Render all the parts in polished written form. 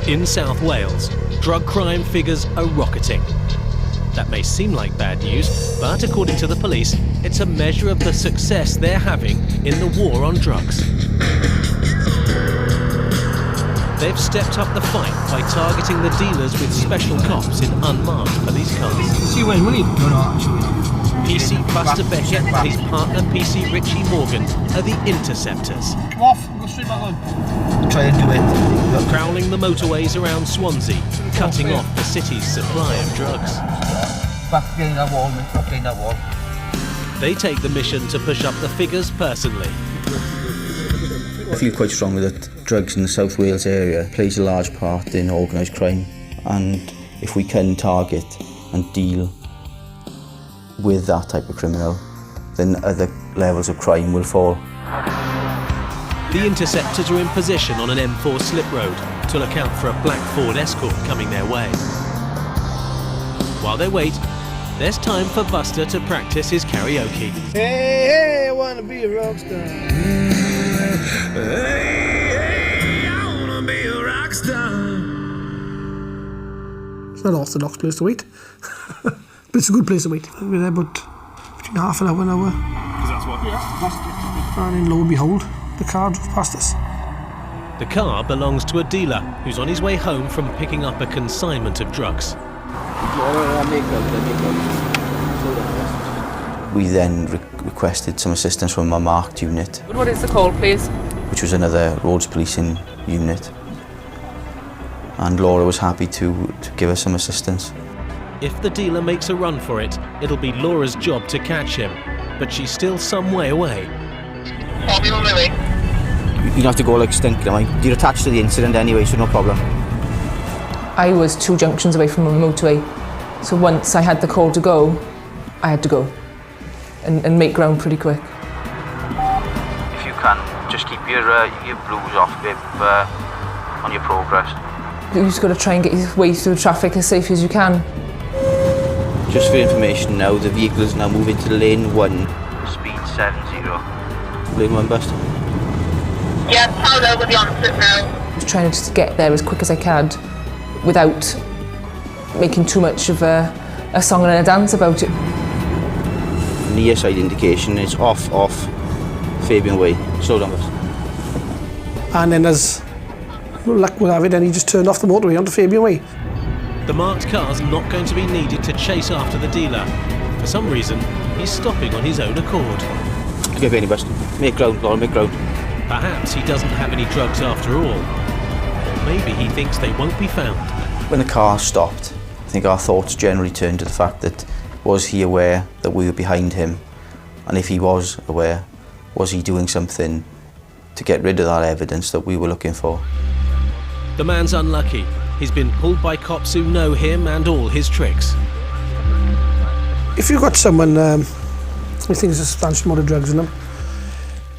In South Wales, drug crime figures are rocketing. That may seem like bad news, but according to the police, it's a measure of the success they're having in the war on drugs. They've stepped up the fight by targeting the dealers with special cops in unmarked police cars. PC Buster Beckett and his partner PC Richie Morgan are the interceptors. Try and do it. Prowling the motorways around Swansea, cutting off the city's supply of drugs. Back behind that wall, mate. Back behind that wall. They take the mission to push up the figures personally. I feel quite strongly that drugs in the South Wales area plays a large part in organised crime, and if we can target and deal with that type of criminal, then other levels of crime will fall. The interceptors are in position on an M4 slip road to look out for a black Ford Escort coming their way. While they wait, there's time for Buster to practice his karaoke. Hey, I wanna be a rock star. Hey, I wanna be a rock star. It's not an orthodox place to eat, but it's a good place to eat. We're there about between half an hour and an hour. Because that's what? Yeah. And then lo and behold, the car drove past us. The car belongs to a dealer who's on his way home from picking up a consignment of drugs. We then requested some assistance from a marked unit. What is the call, please? Which was another roads policing unit. And Laura was happy to give us some assistance. If the dealer makes a run for it, it'll be Laura's job to catch him, but she's still some way away. You don't have to go like stinking, you're attached to the incident anyway, so no problem. I was 2 junctions away from a motorway, so once I had the call to go, I had to go and make ground pretty quick. If you can, just keep your blues off on your progress. You just got to try and get your way through traffic as safe as you can. Just for information now, the vehicle is now moving to lane 1, speed 70. Lane 1, Buster. Yeah, Paolo will be on foot now. I was trying to just get there as quick as I could without making too much of a song and a dance about it. Near side indication is off, Fabian Way. Slow down, Buster. And then as luck will have it, then he just turned off the motorway onto Fabian Way. The marked car's not going to be needed to chase after the dealer. For some reason, he's stopping on his own accord. Get behind you, Buster. Make ground, Laura, make ground. Perhaps he doesn't have any drugs after all. Or maybe he thinks they won't be found. When the car stopped, I think our thoughts generally turned to the fact that was he aware that we were behind him? And if he was aware, was he doing something to get rid of that evidence that we were looking for? The man's unlucky. He's been pulled by cops who know him and all his tricks. If you've got someone who thinks there's a substantial amount of drugs in them,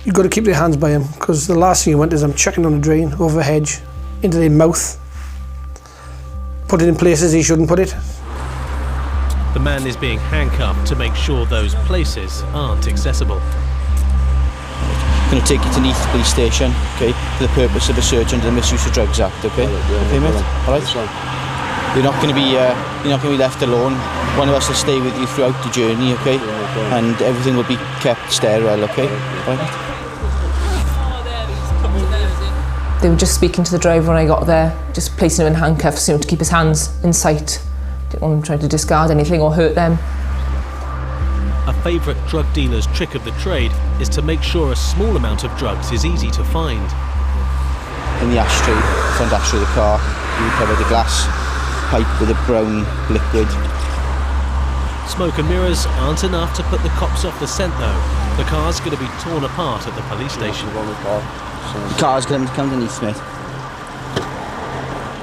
you've got to keep their hands by him, because the last thing you want is them chucking on a drain, over a hedge, into their mouth, put it in places he shouldn't put it. The man is being handcuffed to make sure those places aren't accessible. I'm going to take you to Neath Police Station, okay, for the purpose of a search under the Misuse of Drugs Act, okay? Okay, mate? All right? You're not going to be left alone. One of us will stay with you throughout the journey, okay? And everything will be kept sterile, okay? All right? They were just speaking to the driver when I got there, just placing him in handcuffs, to keep his hands in sight. Didn't want him trying to discard anything or hurt them. A favourite drug dealer's trick of the trade is to make sure a small amount of drugs is easy to find. In the ashtray, front ashtray of the car, you cover the glass pipe with a brown liquid. Smoke and mirrors aren't enough to put the cops off the scent though. The car's going to be torn apart at the police station. The car's going to come underneath, mate.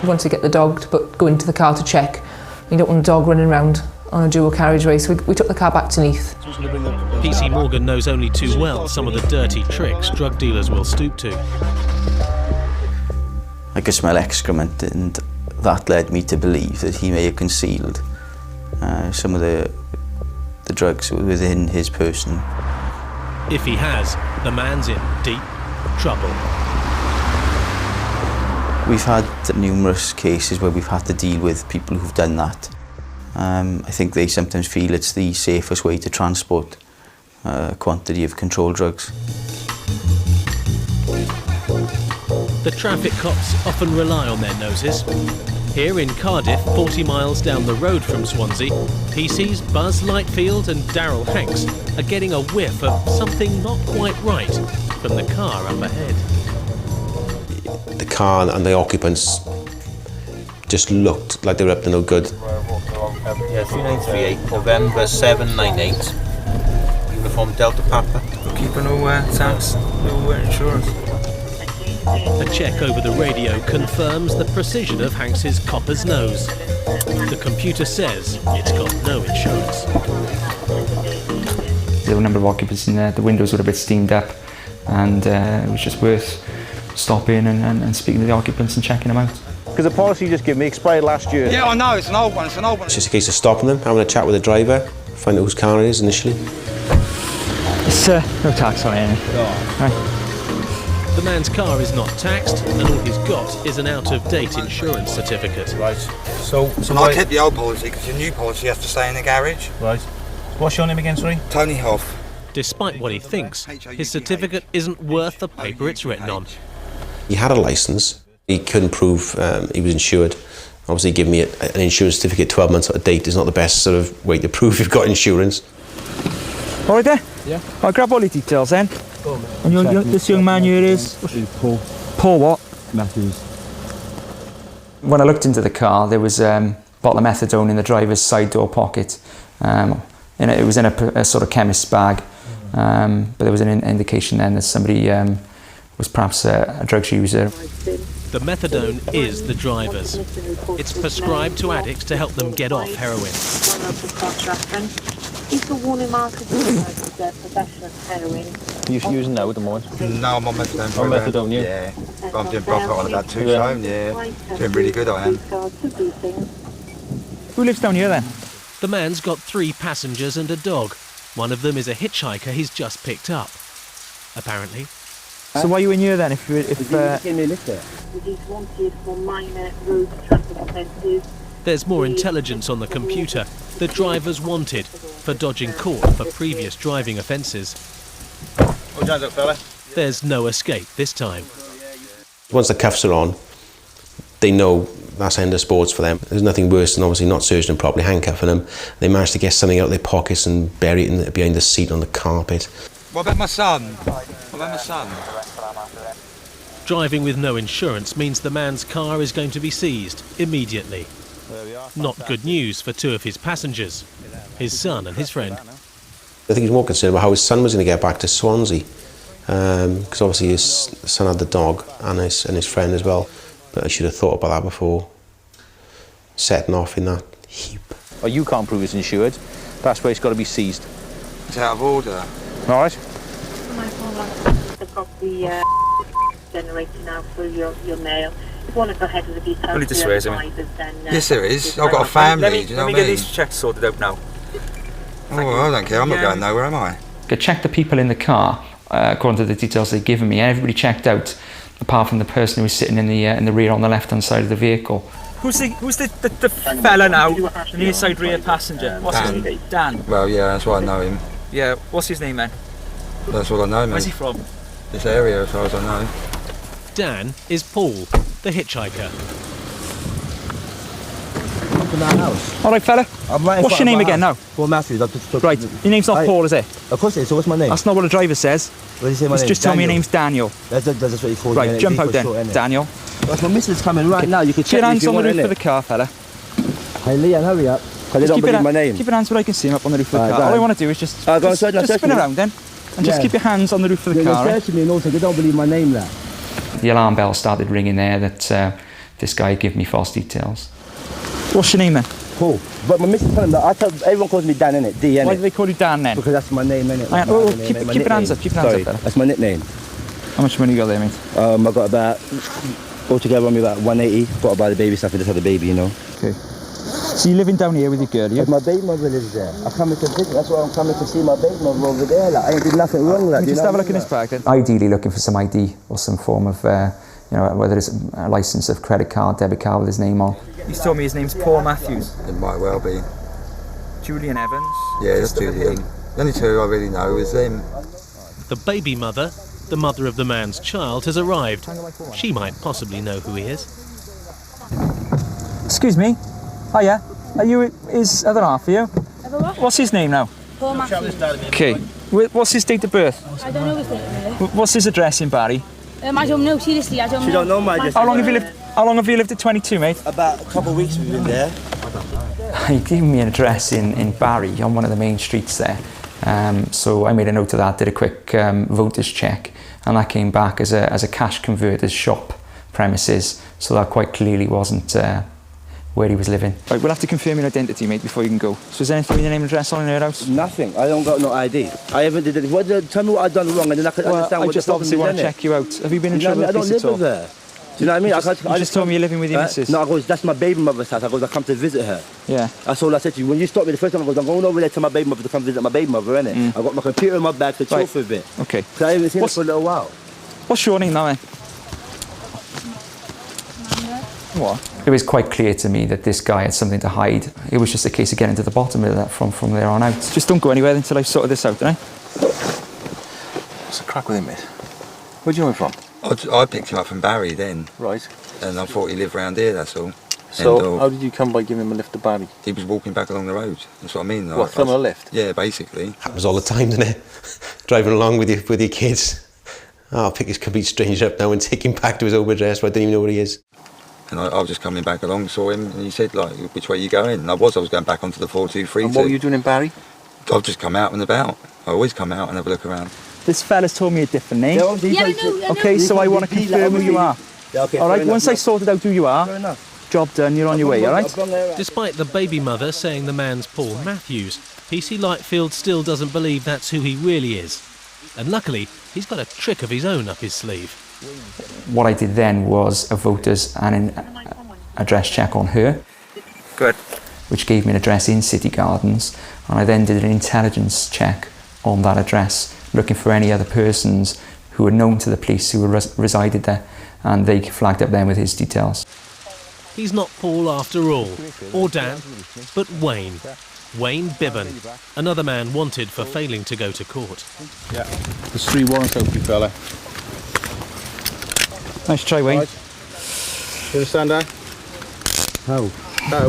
We wanted to get the dog to go into the car to check. You don't want a dog running around on a dual carriageway, so we took the car back to Neath. PC Morgan knows only too well some of the dirty tricks drug dealers will stoop to. I could smell excrement, and that led me to believe that he may have concealed some of the drugs within his person. If he has, the man's in deep trouble. We've had numerous cases where we've had to deal with people who've done that. I think they sometimes feel it's the safest way to transport a quantity of controlled drugs. The traffic cops often rely on their noses. Here in Cardiff, 40 miles down the road from Swansea, PC's Buzz Lightfield and Daryl Hanks are getting a whiff of something not quite right from the car up ahead. The car and the occupants just looked like they were up to no good. Yeah, 3938, November 798. Uniform Delta Papa. Keeping no tax, no insurance. A check over the radio confirms the precision of Hanks's copper's nose. The computer says it's got no insurance. There were a number of occupants in there, the windows were a bit steamed up, and it was just worth stopping and speaking to the occupants and checking them out. Because the policy you just gave me expired last year. Yeah, I know, it's an old one, It's just a case of stopping them, having a chat with the driver, find out whose car it is initially. It's no tax on it. Right. The man's car is not taxed, and all he's got is an out-of-date insurance certificate. Right. So I kept the old policy because the new policy has to stay in the garage. Right. What's your name again, sorry? Tony Hoff. Despite what he thinks, his certificate isn't worth the paper it's written on. He had a licence. He couldn't prove he was insured. Obviously, giving me an insurance certificate 12 months out of date is not the best sort of way to prove you've got insurance. All right there? Yeah. I'll grab all the details then. And this young man here is? Paul. Paul what? Matthews. When I looked into the car, there was a bottle of methadone in the driver's side door pocket. It was in a sort of chemist's bag, but there was an indication then that somebody was perhaps a drugs user. The methadone is the driver's. It's prescribed to addicts to help them get off heroin. Is the warning marker possession of heroin? You're using now at the moment? No, I'm on methadone. On methadone, yeah? Yeah. I'm doing proper on about 2 times, yeah. Doing really good, I am. Who lives down here then? The man's got 3 passengers and a dog. One of them is a hitchhiker he's just picked up. Apparently. So why are you in here then? He's wanted for minor road traffic offences. There's more intelligence on the computer. The driver's wanted for dodging court for previous driving offences. Hold your hands up, fella. There's no escape this time. Once the cuffs are on, they know that's end of sports for them. There's nothing worse than obviously not searching them properly, handcuffing them. They manage to get something out of their pockets and bury it behind the seat on the carpet. What about my son? What about my son? Driving with no insurance means the man's car is going to be seized immediately. Not good news for 2 of his passengers, his son and his friend. I think he's more concerned about how his son was going to get back to Swansea, because obviously his son had the dog and his friend as well. But I should have thought about that before setting off in that heap. Oh, you can't prove it's insured. That's where it's got to be seized. It's out of order. All right. They've got the generator now through your mail. If you want to go ahead with the details, Only this way, isn't it? Yes, there is. I've got a family, do you know what I mean? Let me get these checks sorted out now. Oh, well, I don't care. I'm not going nowhere, am I? I checked the people in the car, according to the details they'd given me, and everybody checked out, apart from the person who was sitting in the rear on the left-hand side of the vehicle. Who's the fella now, the inside rear passenger? What's his name? Dan. Well, yeah, that's why I know him. Yeah, what's his name then? That's all I know, mate. Where's he from? This area, as far as I know. Dan is Paul, the hitchhiker. Up in that house. All right, fella. What's your name again now? Paul Matthews. Right, your name's not Paul, is it? Of course it is. So what's my name? That's not what the driver says. What did he say my name? Just tell me your name's Daniel. That's what he calls me. Right, jump out then, Daniel. That's my missus coming right now. You can check your hands if you on the want, roof of the car, fella. Hey, Leanne, hurry up. Because they don't believe my name. Keep your hands where I can see them up on the roof of the car. All I want to do is just spin around then. And just keep your hands on the roof of the car. They're searching me and also they don't believe my name there. The alarm bell started ringing there that this guy gave me false details. What's your name then? Paul. But my missus told him that. Everyone calls me Dan, innit? D, innit? Why do they call you Dan then? Because that's my name, innit? Keep your hands up, keep your hands up, fella. That's my nickname. How much money you got there, mate? I got about, altogether on me about 180. Got to buy the baby stuff, I just had the baby, you know. Okay. So you're living down here with your girl, yeah? My baby mother lives there. I come to visit, that's why I'm coming to see my baby mother over there. Like, I ain't did nothing wrong with that. Just have a look in his bag then. Ideally looking for some ID or some form of you know, whether it's a licence of credit card, debit card with his name on. He's told me his name's Paul Matthews. It might well be. Julian Evans. Yeah, that's Julian. The only two I really know is them. The baby mother, the mother of the man's child, has arrived. She might possibly know who he is. Excuse me. Oh yeah. Are you his other half, are you? What's his name now? Paul Matthews. Okay. What's his date of birth? I don't know his name really. What's his address in Barry? I don't know, seriously, I don't know. You don't know my address? How long have you lived at 22, mate? About a couple of weeks we've been there. He gave me an address in Barry on one of the main streets there. So I made a note of that, did a quick voters check, and that came back as a cash converter's shop premises, so that quite clearly wasn't where he was living. Right, we'll have to confirm your identity, mate, before you can go. So is there anything with your name and address on in your house? Nothing. I don't got no ID. I haven't did it. Tell me what I've done wrong, and then I can understand what I just obviously want to check you out. Have you been in trouble with police at all? I don't live with her. Do you know what I mean? You just told me you're living with your missus. No, I goes, that's my baby mother's house. I goes, I come to visit her. Yeah. That's all I said to you. When you stopped me the first time, I goes, I'm going over there to my baby mother to come visit my baby mother, innit? I got my computer in my bag to chill for a bit. Okay. So I haven't seen her for a little while. What's your name now, man? What? It was quite clear to me that this guy had something to hide. It was just a case of getting to the bottom of that from there on out. Just don't go anywhere until I've sorted this out, eh? What's the crack with him, mate? Where'd you know him from? I picked him up from Barry then. Right. And I thought he lived round here, that's all. So how did you come by giving him a lift to Barry? He was walking back along the road. That's what I mean. What, from a lift? Yeah, basically. Happens all the time, doesn't it? Driving along with your kids. Oh, I'll pick this complete stranger up now and take him back to his old address where I don't even know where he is. And I was just coming back along, saw him, and he said, like, which way are you going? And I was going back onto the 423. And what were you doing in Barry? I've just come out and about. I always come out and have a look around. This fella's told me a different name. Yeah, I know. Okay, so I want to confirm who you are. Yeah, okay, all right, once I sorted out who you are, job done, you're on your way, all right? Despite the baby mother saying the man's Paul Matthews, PC Lightfield still doesn't believe that's who he really is. And luckily, he's got a trick of his own up his sleeve. What I did then was a voters and an address check on her. Good. Which gave me an address in City Gardens, and I then did an intelligence check on that address, looking for any other persons who were known to the police who resided there, and they flagged up them with his details. He's not Paul after all, or Dan, but Wayne. Wayne Bibben, another man wanted for failing to go to court. Yeah, there's 3 warrants out for you, fella. Nice try, Wayne. Right. You understand that? How? How?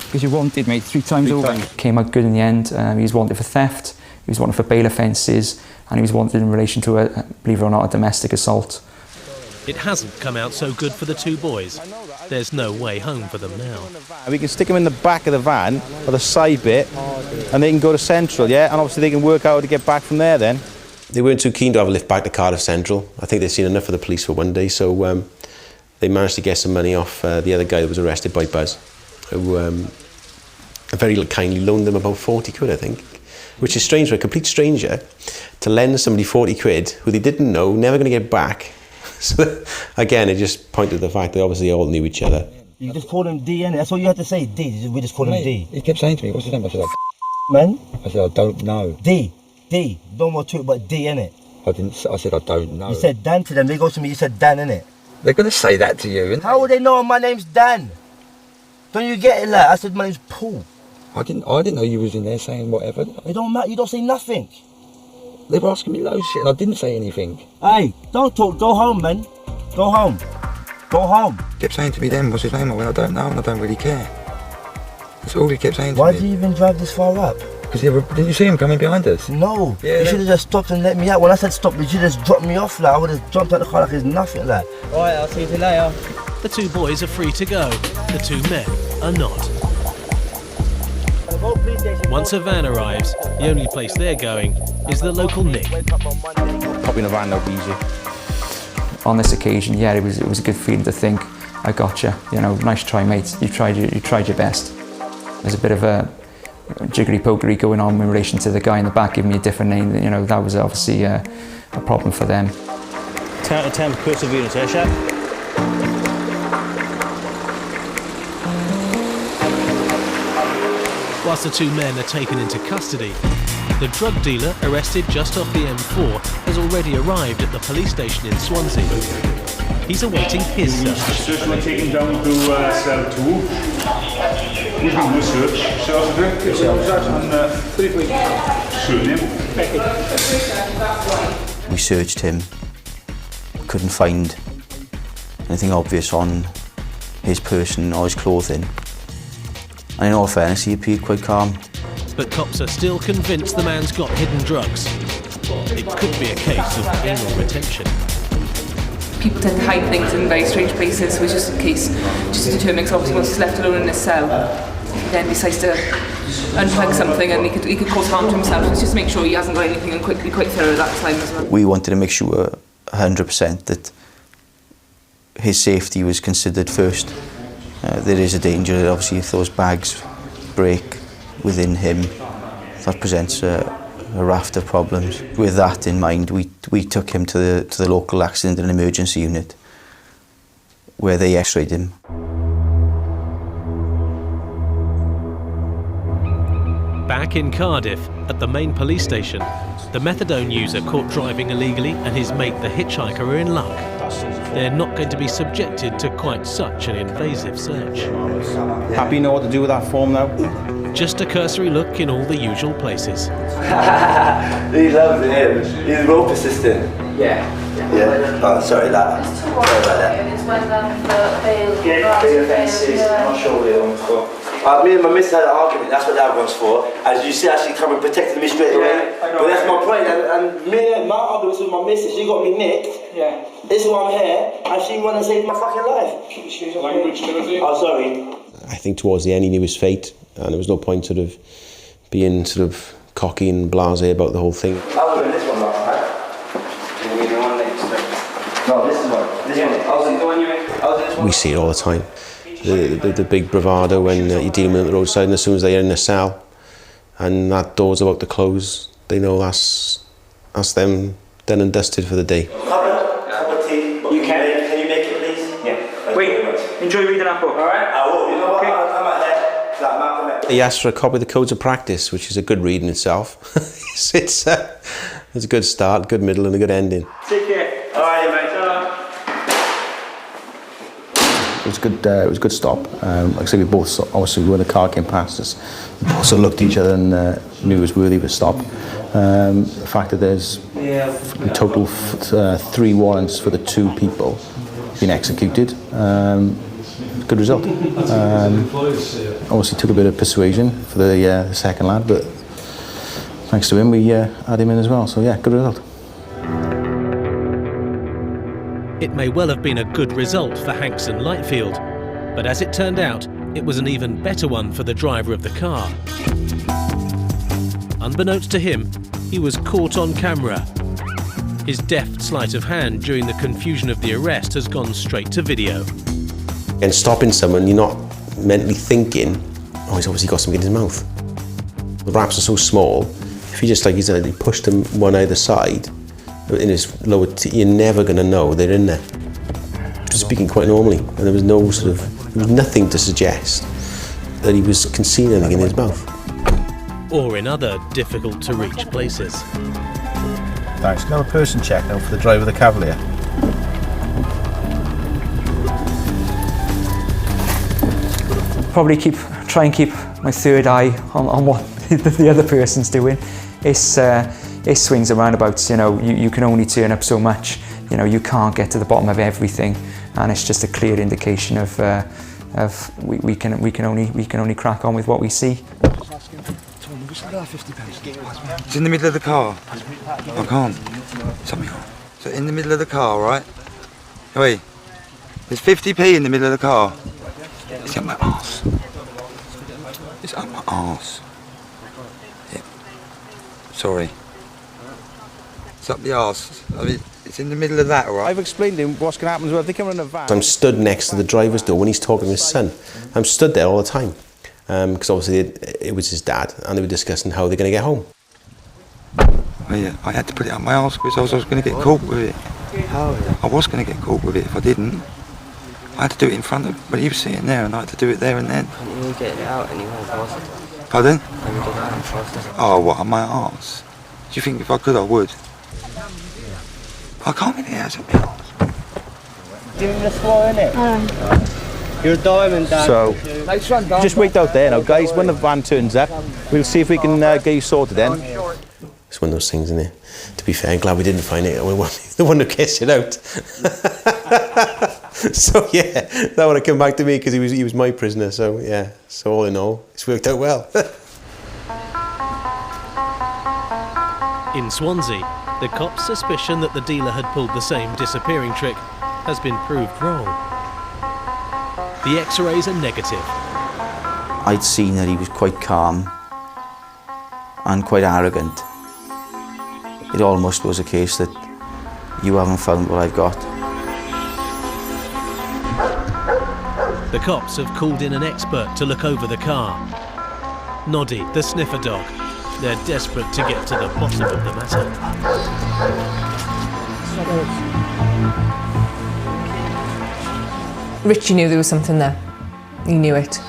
Because you wanted, mate, 3 times over. Came out good in the end. He was wanted for theft, he was wanted for bail offences, and he was wanted in relation to, believe it or not, a domestic assault. It hasn't come out so good for the 2 boys. There's no way home for them now. We can stick them in the back of the van, or the side bit, and they can go to Central, yeah? And obviously they can work out how to get back from there then. They weren't too keen to have a lift back to Cardiff Central. I think they'd seen enough of the police for one day, so they managed to get some money off the other guy that was arrested by Buzz, who very kindly loaned them about 40 quid, I think. Which is strange for a complete stranger to lend somebody 40 quid who they didn't know, never going to get back. So again, it just pointed to the fact that obviously they all knew each other. You just called him D, innit? That's all you had to say, D. We just called him D. He kept saying to me, what's his name? I said, Man? I said, I don't know. D. No more to it, but D, innit? I said, I don't know. You said Dan to them. They go to me, you said Dan, innit? They're going to say that to you, innit? How would they know my name's Dan? Don't you get it, like? I said my name's Paul. I didn't know you was in there saying whatever. It don't matter, you don't say nothing. They were asking me loads of shit and I didn't say anything. Hey, don't talk, go home, man. Go home. Go home. He kept saying to me then, what's his name? I went, I don't know and I don't really care. That's all he kept saying to me. Why did you even drive this far up? Because did you see him coming behind us? No. Yeah, you should have just stopped and let me out. When I said stop, you should have just dropped me off, like. I would have jumped out the car like it's nothing, like. Alright, I'll see you later. The 2 boys are free to go. The 2 men are not. Once a van arrives, the only place they're going is the local Nick. Probably in a van, that'll be easy. On this occasion, yeah, it was a good feeling to think, I got you. You know, nice try, mate. You tried your best. There's a bit of a jiggery-pokery going on in relation to the guy in the back giving me a different name. You know, that was obviously a problem for them. 10 out of 10 perseverance, eh, chap? Whilst the 2 men are taken into custody, the drug dealer arrested just off the M4 has already arrived at the police station in Swansea. he's awaiting his search. Search will take him down to cell 2. We do a search. We searched him, couldn't find anything obvious on his person or his clothing. And in all fairness, he appeared quite calm. But cops are still convinced the man's got hidden drugs. It could be a case of anal retention. People tend to hide things in very strange places, so it's just in case, just to determine, because obviously once he's left alone in his cell, he then decides to unplug something and he could cause harm to himself. So it's just to make sure he hasn't got anything and be quite thorough at that time as well. We wanted to make sure 100% that his safety was considered first. There is a danger that obviously if those bags break within him, that presents a raft of problems. With that in mind, we took him to the local accident and emergency unit where they x-rayed him. Back in Cardiff, at the main police station, the methadone user caught driving illegally and his mate the hitchhiker are in luck. They're not going to be subjected to quite such an invasive search. Happy you know what to do with that form now? Just a cursory look in all the usual places. He loves him. He's a romp assistant. Yeah. Yeah. Oh, sorry about that. Sorry about that. I'm not sure what the other one's for. Me and my missus had an argument, that's what that one's for. As you see, she come and protected me straight away. But that's my point, and my argument with my missus, she got me nicked. Yeah. This is why I'm here, and she wanted to save my fucking life. Oh, sorry. I think towards the end he knew his fate, and there was no point sort of being sort of cocky and blasé about the whole thing. I was doing this one last night. Can you do one next? No, this is one. This one. I was doing the one you made. I was doing this one. We see it all the time. The big bravado when you're dealing with them at the roadside, and as soon as they're in the cell and that door's about to close, they know that's them done and dusted for the day. Cup of tea. You can. Can you make it, please? Yeah. Wait, enjoy reading that book. All right? I will. You know what? I'll come out there. Like Malcolm X. He asked for a copy of the Codes of Practice, which is a good read in itself. it's a good start, good middle and a good ending. Take care. All right, mate. It was good. It was a good stop. Like I said, we both obviously when the car came past us, we both sort of looked at each other and knew it was worthy of a stop. The fact that there's in total 3 warrants for the 2 people being executed. Good result. Obviously took a bit of persuasion for the second lad, but thanks to him we had him in as well. So yeah, good result. It may well have been a good result for Hanks and Lightfield, but as it turned out, it was an even better one for the driver of the car. Unbeknownst to him, he was caught on camera. His deft sleight of hand during the confusion of the arrest has gone straight to video. And stopping someone, you're not mentally thinking, oh, he's obviously got something in his mouth. The wraps are so small, if you just like he pushed them one either side, in his lower teeth, you're never going to know they're in there. Just speaking quite normally, and there was nothing to suggest that he was concealing anything in his mouth. Or in other difficult to reach places. Thanks. Can I have a person check now for the driver of the Cavalier? Probably try and keep my third eye on what the other person's doing. It swings and roundabouts, you know, you can only turn up so much, you know, you can't get to the bottom of everything, and it's just a clear indication of we can only crack on with what we see. It's in the middle of the car. I can't. So in the middle of the car, right? Wait, there's 50p in the middle of the car. It's up my arse. It's up my arse. Yeah. Sorry. It's up the arse. I mean, it's in the middle of that, all right? I've explained to him what's going to happen as well. If they come in a van. I'm stood next to the driver's door when he's talking to his son. I'm stood there all the time. Because obviously it was his dad, and they were discussing how they're going to get home. Oh, yeah, I had to put it up my arse because I was going to get caught with it. I was going to get caught with it if I didn't. I had to do it in front of, but he was sitting there, and I had to do it there and then. Can you get it out anywhere faster? Pardon? Can you get it out faster? Oh, what, on my arse? Do you think if I could, I would? I can't get it out of my arse. Doing the squat, innit? You're a diamond, Dan. So, just wait out there now, guys. When the van turns up, we'll see if we can get you sorted then. It's one of those things, isn't it? To be fair, I'm glad we didn't find it. We weren't the one who kissed it out. So yeah, that would have come back to me because he was my prisoner. So yeah, so all in all, it's worked out well. In Swansea, the cops' suspicion that the dealer had pulled the same disappearing trick has been proved wrong. The X-rays are negative. I'd seen that he was quite calm and quite arrogant. It almost was a case that you haven't found what I've got. The cops have called in an expert to look over the car. Noddy, the sniffer dog. They're desperate to get to the bottom of the matter. Richie knew there was something there. He knew it.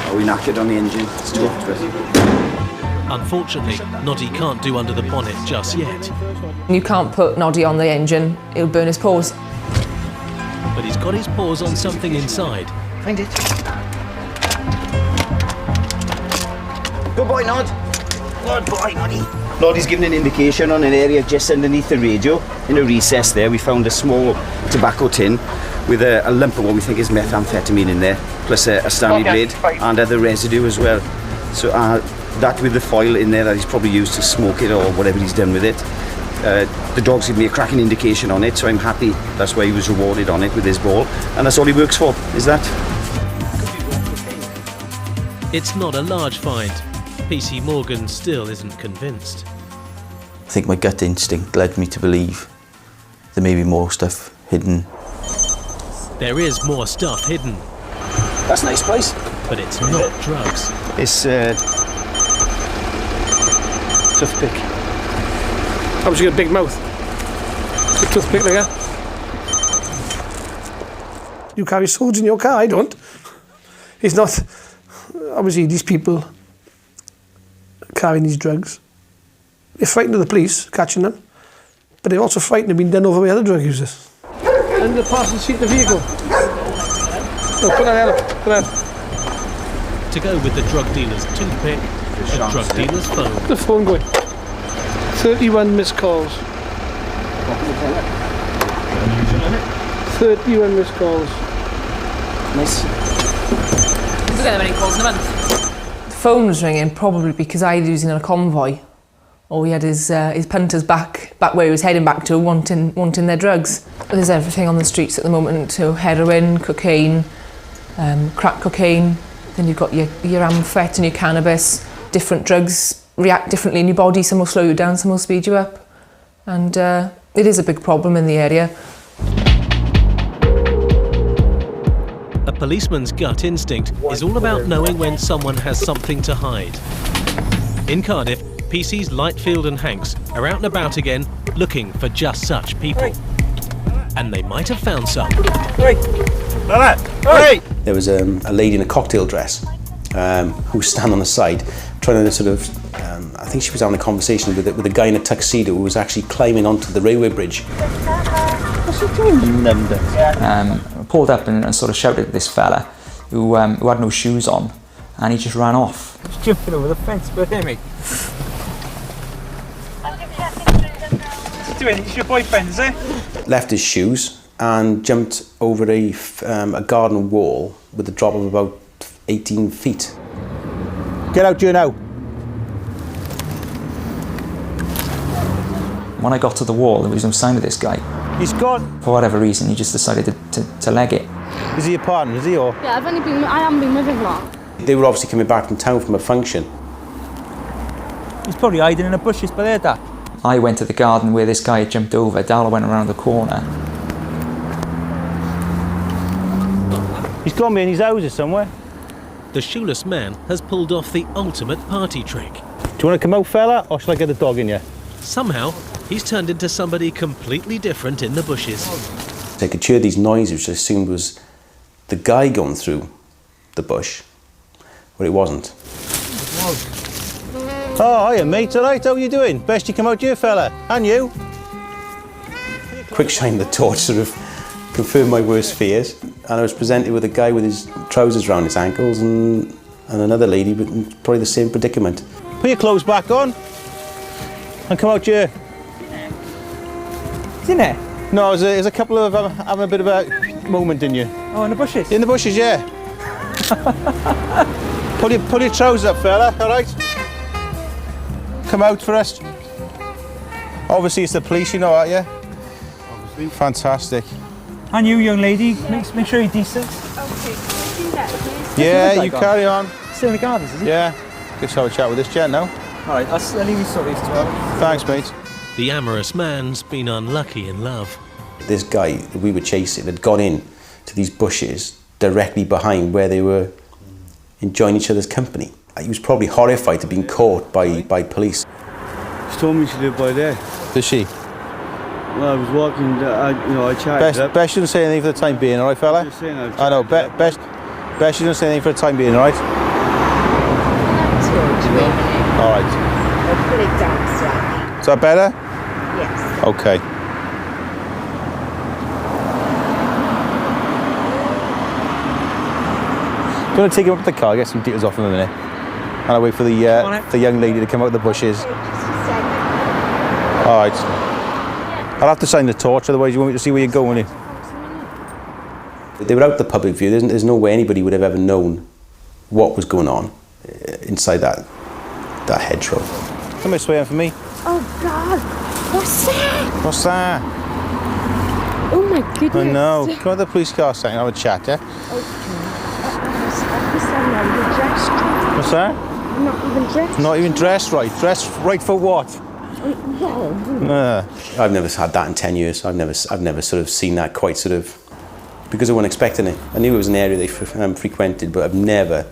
Are we knackered on the engine? Let's talk to it. Unfortunately, Noddy can't do under the bonnet just yet. You can't put Noddy on the engine, he'll burn his paws. But he's got his paws on something inside. Find it. Good boy, Nod. Good boy, Noddy. Noddy's given an indication on an area just underneath the radio. In a recess there, we found a small tobacco tin with a lump of what we think is methamphetamine in there, plus a Stanley blade and other residue as well. So that with the foil in there that he's probably used to smoke it or whatever he's done with it. The dog's given me a cracking indication on it, so I'm happy that's why he was rewarded on it with his ball, and that's all he works for, is that. It's not a large find. PC Morgan still isn't convinced. I think my gut instinct led me to believe there may be more stuff hidden. There is more stuff hidden. That's a nice place. But it's not drugs. It's toothpick. How much you got a big mouth? Big toothpick like that. You carry swords in your car, I don't. It's not... Obviously, these people carrying these drugs, they're frightened of the police catching them, but they're also frightened of being done over by other drug users. And the passenger seat of the vehicle. No, put that out. Put that. To go with the drug dealer's toothpick, a drug dealer's phone. The phone going. 31 missed calls. 31 missed calls. Nice. Did you get many calls in a month? The phone was ringing probably because I was using a convoy. Or he had his punters back where he was heading back to, wanting their drugs. There's everything on the streets at the moment, so heroin, cocaine, crack cocaine. Then you've got your amphet and your cannabis. Different drugs react differently in your body. Some will slow you down, some will speed you up. And it is a big problem in the area. A policeman's gut instinct is all about knowing when someone has something to hide. In Cardiff, PC's Lightfield and Hanks are out and about again looking for just such people. And they might have found some. There was a lady in a cocktail dress who was standing on the side trying to sort of, I think she was having a conversation with a guy in a tuxedo who was actually climbing onto the railway bridge. What's he doing, you number? I pulled up and sort of shouted at this fella who had no shoes on, and he just ran off. He's jumping over the fence, but hear me. What's he doing? It's your boyfriend, is it? Left his shoes and jumped over a garden wall with a drop of about 18 feet. Get out, you now. When I got to the wall, there was no sign of this guy. He's gone. For whatever reason, he just decided to leg it. Is he a partner, is he, or? Yeah, I haven't been with him long. They were obviously coming back from town from a function. He's probably hiding in the bushes by there, Dad. I went to the garden where this guy had jumped over. Darla went around the corner. He's gone behind his houses somewhere. The shoeless man has pulled off the ultimate party trick. Do you want to come out, fella, or shall I get the dog in you? Somehow, he's turned into somebody completely different in the bushes. I could hear these noises, which I assumed was the guy going through the bush, but it wasn't. Oh, hiya mate, alright, how are you doing? Best you come out here, fella. And you? Quick shine the torch sort of confirmed my worst fears, and I was presented with a guy with his trousers round his ankles and another lady with probably the same predicament. Put your clothes back on and come out here. Is in there? No, there's a couple of having a bit of a moment in you. Oh, in the bushes? In the bushes, yeah. pull your trousers up, fella, alright? Come out for us. Obviously it's the police, you know, aren't you? Obviously. Fantastic. And you, young lady, make sure you're decent. Okay, yeah, you carry on. Still in the gardens, is it? Yeah. Just have a chat with this gent now. Alright, I'll leave you sort these two out. Thanks, mate. The amorous man's been unlucky in love. This guy that we were chasing had gone in to these bushes directly behind where they were enjoying each other's company. He was probably horrified to being caught by police. She told me she lived by there. Does she? Well, I was walking, I chatted. Best shouldn't say anything for the time being, alright, fella? Just saying, I know, best shouldn't say anything for the time being, alright? Alright. I'll put it down slightly. Is that better? Yes. Okay. I'm going to take him up to the car, get some details off him in a minute. And I'll wait for the young lady to come out of the bushes. Alright. I'll have to sign the torch, otherwise you want me to see where you're going, won't you? They were out the public view. There's no way anybody would have ever known what was going on inside that hedgerow. Come this way in for me. Oh God, what's that? What's that? Oh my goodness. I know. Come on to the police car a second, have a chat, yeah? What's that? I'm not even dressed. Not even dressed right. Dressed right for what? I've never had that in 10 years. I've never sort of seen that quite sort of, because I wasn't expecting it. I knew it was an area they frequented, but I've never,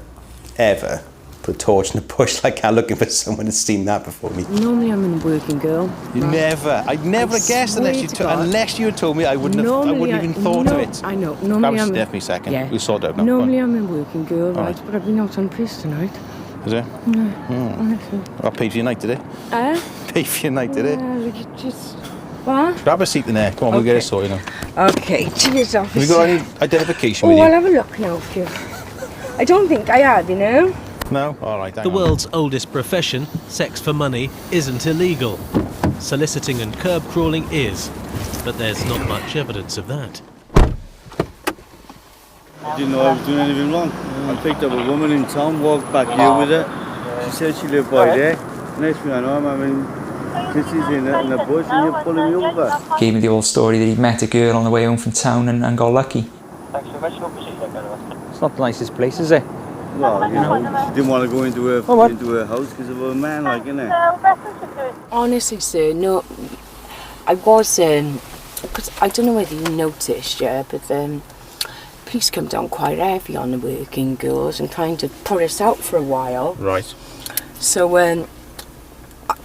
ever put a torch in a bush like that looking for someone who's seen that before me. Normally I'm a working girl. You never. I'd never guessed unless you had told me. I wouldn't even thought of it. I know. Normally That was definitely a second. Yeah. We'll sort it out now. Normally I'm a working girl, All right? But I've been out on piss tonight. Is it? No, honestly. I paid for your night, did it? Paid for your night, did it? Yeah, look at just... What? Grab a seat in there. Come on, we'll get it sorted now. Okay, cheers, officer. Have you got any identification with you? I'll have a look now for you. I don't think I have, you know? No? All right, hang The on. world's oldest profession, sex for money, isn't illegal. Soliciting and curb crawling is, but there's not much evidence of that. I didn't know I was doing anything wrong. I picked up a woman in town, walked back here with her. She said she lived by there. Next thing I know, I'm having kisses in the bush and you're pulling me over. Gave me the old story that he'd met a girl on the way home from town and got lucky. It's not the nicest place, is it? Well, you know, she didn't want to go into her house because of a man, like, innit? Honestly, sir, no. I was, because I don't know whether you noticed, yeah, but police come down quite heavy on the working girls and kind of put us out for a while. Right. So,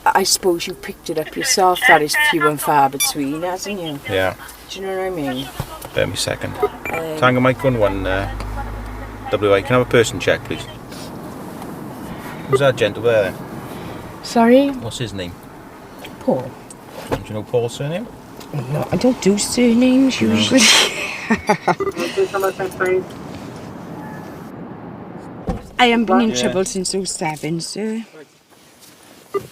I suppose you picked it up yourself. That is few and far between, hasn't you? Yeah. Do you know what I mean? Bear me a second. Tango Mike 1-1, WA. Can I have a person check, please? Who's that gent over there? Sorry? What's his name? Paul. Do you know Paul's surname? No, I don't do surnames usually. I haven't been in trouble since 07, sir.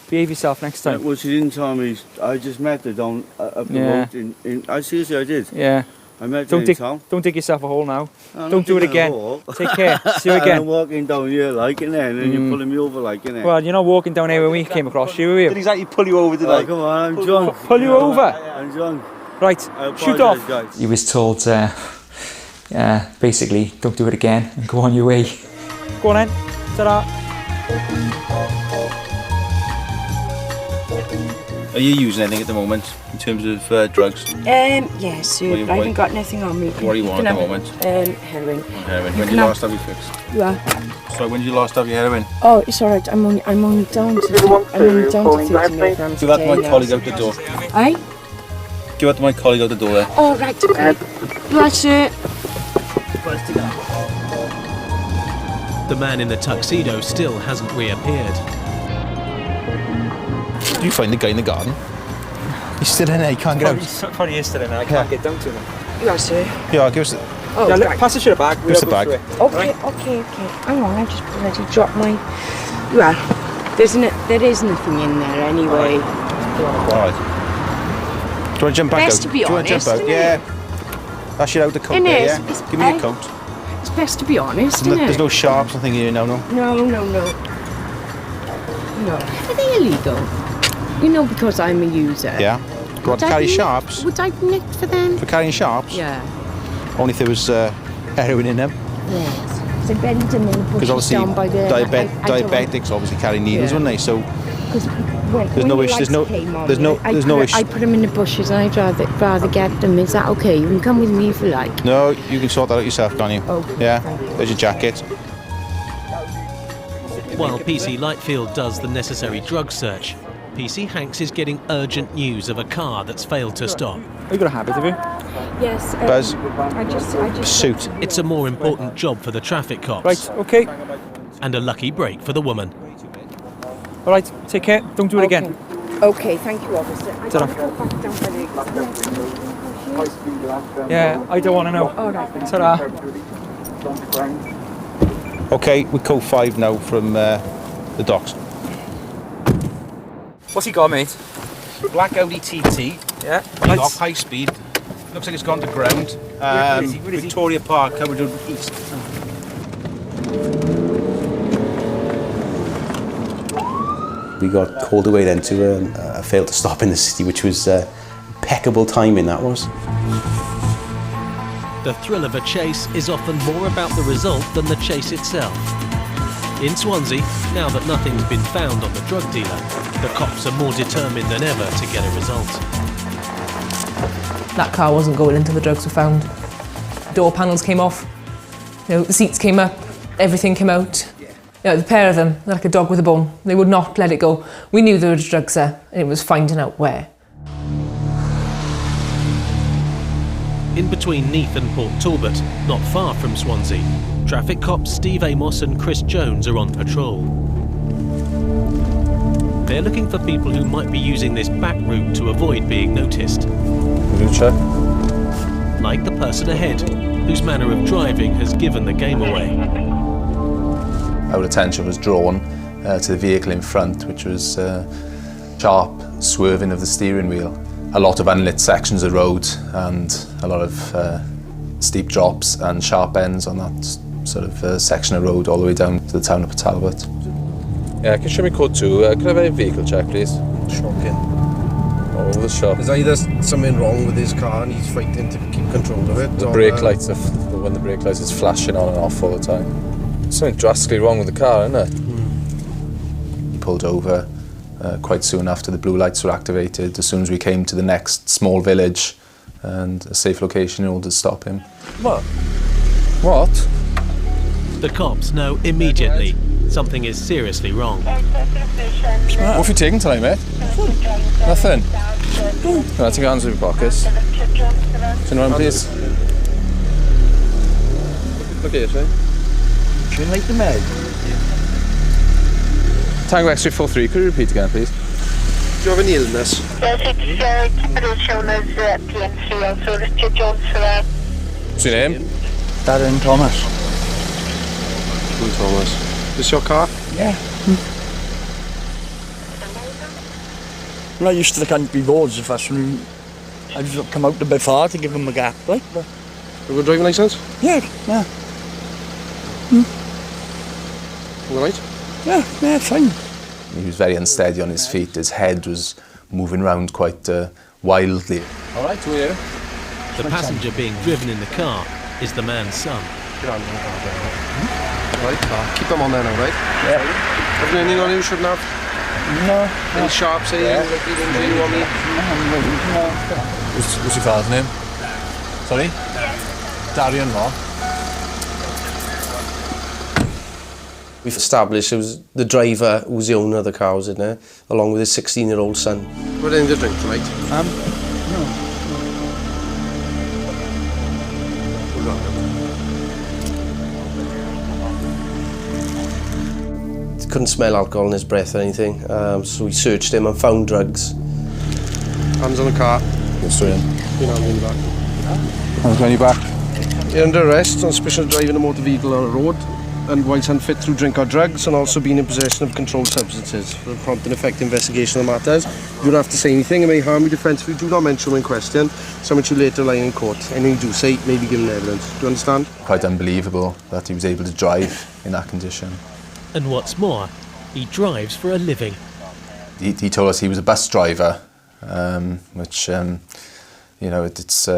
Behave yourself next time. Well, she didn't tell me. I just met her down up the road in I seriously, I did. Yeah. I met her in town. Don't dig yourself a hole now. No, don't do it again. Take care. See you And again. I'm walking down here like it, and then you're pulling me over like it. Well, you're not walking down here when we came across you, were you? Didn't exactly pull you over, did I? Come on, I'm drunk. Pull you over? I'm drunk. Right, shoot off. Guys. He was told, basically, don't do it again and go on your way. Go on then. Ta-da. Are you using anything at the moment in terms of drugs? Yes, sir, but I haven't got nothing on me. What do you want at the moment? Heroin. Heroin. When did you last have your fix? Yeah. So when did you last have your heroin? Oh, it's alright. I'm only down to 30 milligrams. Give that to my colleague out the door. Aye? Give that to my colleague out the door there. Oh, right, okay. That's it. The man in the tuxedo still hasn't reappeared. Did you find the guy in the garden? He's still in there, he can't get out. Probably is still in there, I can't get down to him. Yeah, sir. Yeah, give us the... Oh, yeah, right. pass it to the bag. Give us the bag. Okay. Hang on, I just bloody dropped my... Well, there is nothing in there anyway. Alright. Do you want to jump back Best out? to be honest, Do you want to jump out? isn't Yeah. That's your outer coat It there, is. yeah? It's Give me your coat. It's best to be honest, isn't it? There's no sharps, nothing here now, no? No. No. Are they illegal? You know, because I'm a user. Yeah. Do you want to carry sharps? Would I be nicked for them? For carrying sharps? Yeah. Only if there was heroin in them. Yes. So buried them in the Because bushes obviously down by the... diabetics obviously carry needles, Yeah. wouldn't they? So Because there's no issue. There's no issue. I put them in the bushes and I'd rather get them. Is that okay? You can come with me if you like. No, you can sort that out yourself, can't you? Okay. Yeah. There's your jacket. While PC Lightfield does the necessary drug search, PC Hanks is getting urgent news of a car that's failed to stop. You got a habit, have you? Yes. Buzz. I just Suit. It's a more important job for the traffic cops. Right, okay. And a lucky break for the woman. All right, take care. Don't do it again. Okay, thank you, officer. Ta-ra. Yeah, I don't want to know. All right. Ta-ra. Okay, we code 5 now from the docks. What's he got, mate? Black Audi TT. Yeah. Right. Off high speed. Looks like it's gone to ground. Where is he? Victoria Park, Cumberland East. We got called away then to a fail to stop in the city, which was impeccable timing, that was. The thrill of a chase is often more about the result than the chase itself. In Swansea, now that nothing's been found on the drug dealer, the cops are more determined than ever to get a result. That car wasn't going until the drugs were found. Door panels came off, the seats came up, everything came out. The pair of them, they're like a dog with a bone. They would not let it go. We knew there were drugs there, and it was finding out where. In between Neath and Port Talbot, not far from Swansea, traffic cops Steve Amos and Chris Jones are on patrol. They're looking for people who might be using this back route to avoid being noticed. Like the person ahead, whose manner of driving has given the game away. Our attention was drawn to the vehicle in front, which was sharp swerving of the steering wheel. A lot of unlit sections of road and a lot of steep drops and sharp ends on that sort of section of road all the way down to the town of Port Talbot. Yeah, can you show me code 2? Can I have a vehicle check, please? Shocking. All over the shop. There's either something wrong with his car and he's fighting to keep control of it. The brake lights, when the brake lights is flashing on and off all the time. Something drastically wrong with the car, isn't it? He pulled over quite soon after the blue lights were activated, as soon as we came to the next small village and a safe location in order to stop him. What? The cops know immediately something is seriously wrong. What have you taken tonight, mate? Nothing. Can I take your hands in your pockets? Turn around, please. Look at you, Shouldn't like the med. Tango X-ray 43, could you repeat again, please? Do you have any illness? What's your name? Darren Thomas. Thomas. Is this your car? Yeah. I'm not used to the country roads, if that's when I've come out a bit far to give them a gap, like. But... You got a driving licence? Yeah. All right? Yeah, fine. He was very unsteady on his feet. His head was moving around quite wildly. All right, who are you? The passenger being driven in the car is the man's son. Get on the car there. Right, keep them on there now, right? Yeah. Have you anything on you shouldn't have? No. Any sharps here? Like you didn't do you want me? What's your father's name? Sorry? Darian what? We've established it was the driver who was the owner of the car was in there, along with his 16-year-old son. What did you drink tonight? No. Hold on. couldn't smell alcohol in his breath or anything, so we searched him and found drugs. Hands on the car. Go straight in. Your hands on your back. Hands on your back. You're under arrest on suspicion of driving a motor vehicle on a road and whilst unfit through drink or drugs, and also being in possession of controlled substances. For a prompt and effective investigation of the matters, you don't have to say anything. It may harm your defence if you do not mention them in question, some which you later lie in court. Anything you do say may be given evidence. Do you understand? Quite unbelievable that he was able to drive in that condition. And what's more, he drives for a living. He told us he was a bus driver, which, you know, it's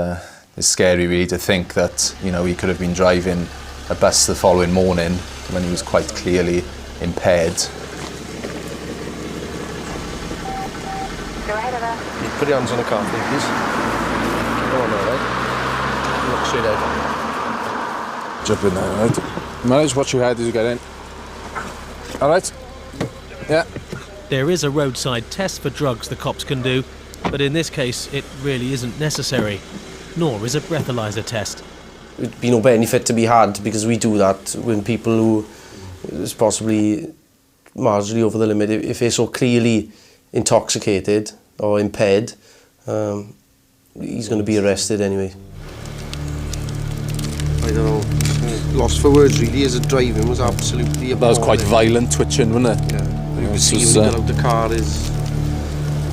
scary really to think that, you know, he could have been driving a bus the following morning when he was quite clearly impaired. Put your hands on the car, please. Go on there, right? Look straight out. Jump in there, right? Manage what you had as you get in. All right? Yeah. There is a roadside test for drugs the cops can do, but in this case it really isn't necessary, nor is a breathalyzer test. It'd be no benefit to be had because we do that when people who is possibly marginally over the limit, if they're so clearly intoxicated or impaired, he's going to be arrested anyway. I don't know, lost for words really, as a driving was absolutely appalling. That was quite violent twitching, wasn't it? Yeah. You could see him get out the car, his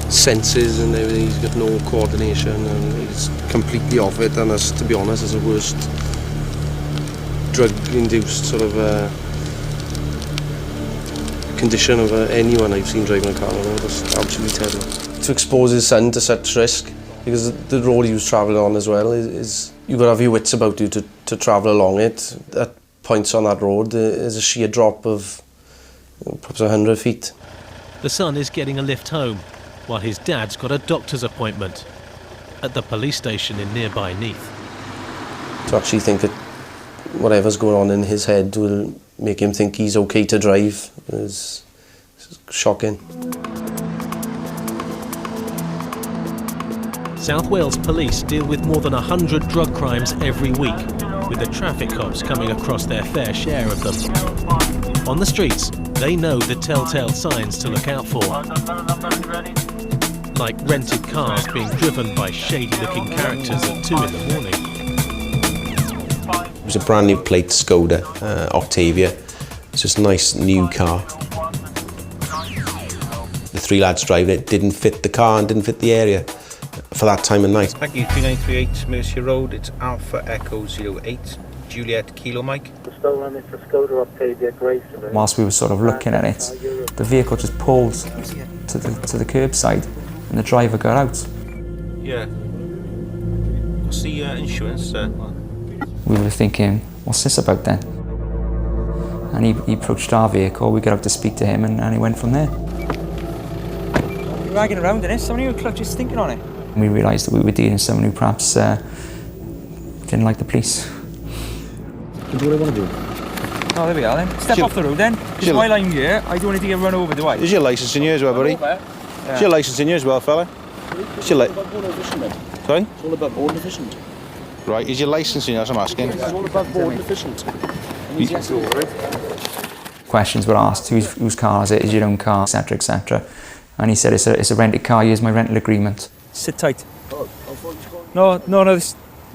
senses and everything, he's got no coordination and he's completely off it, and that's, to be honest, is the worst drug-induced sort of condition of anyone I've seen driving a car. That's absolutely terrible. To expose his son to such risk, because the road he was travelling on as well is you've got to have your wits about you to travel along it. At points on that road there's a sheer drop of perhaps 100 feet. The son is getting a lift home, while his dad's got a doctor's appointment at the police station in nearby Neath. To actually think that whatever's going on in his head will make him think he's okay to drive is shocking. South Wales Police deal with more than 100 drug crimes every week, with the traffic cops coming across their fair share of them. On the streets, they know the telltale signs to look out for, like rented cars being driven by shady-looking characters at 2 in the morning. It was a brand new plate Skoda Octavia. It's just a nice new car. The 3 lads driving it didn't fit the car and didn't fit the area for that time of night. Thank you, 3938 Mercia Road, it's Alpha Echo 08, Juliet Kilo Mike. The stolen is the Skoda Octavia Grey. Whilst we were sort of looking at it, the vehicle just pulled to the curbside and the driver got out. Yeah. What's the insurance? We were thinking, what's this about then? And he approached our vehicle, we got out to speak to him and he went from there. You're ragging around in it, somebody with clutches thinking on it. We realised that we were dealing with someone who perhaps didn't like the police. Do what I want to do. Oh, there we are then. Step off the road then. Because while I'm here, I don't need to get run over, do I? Is your licence in here as well, buddy? Yeah. Is your licence in here as well, fella? Is your Sorry? It's all about board deficient. Right, is your licence in here, as I'm asking? It's all about board deficient. Questions were asked, whose car is it, is your own car, etc, etc. And he said, it's a rented car, here's my rental agreement. Sit tight. No,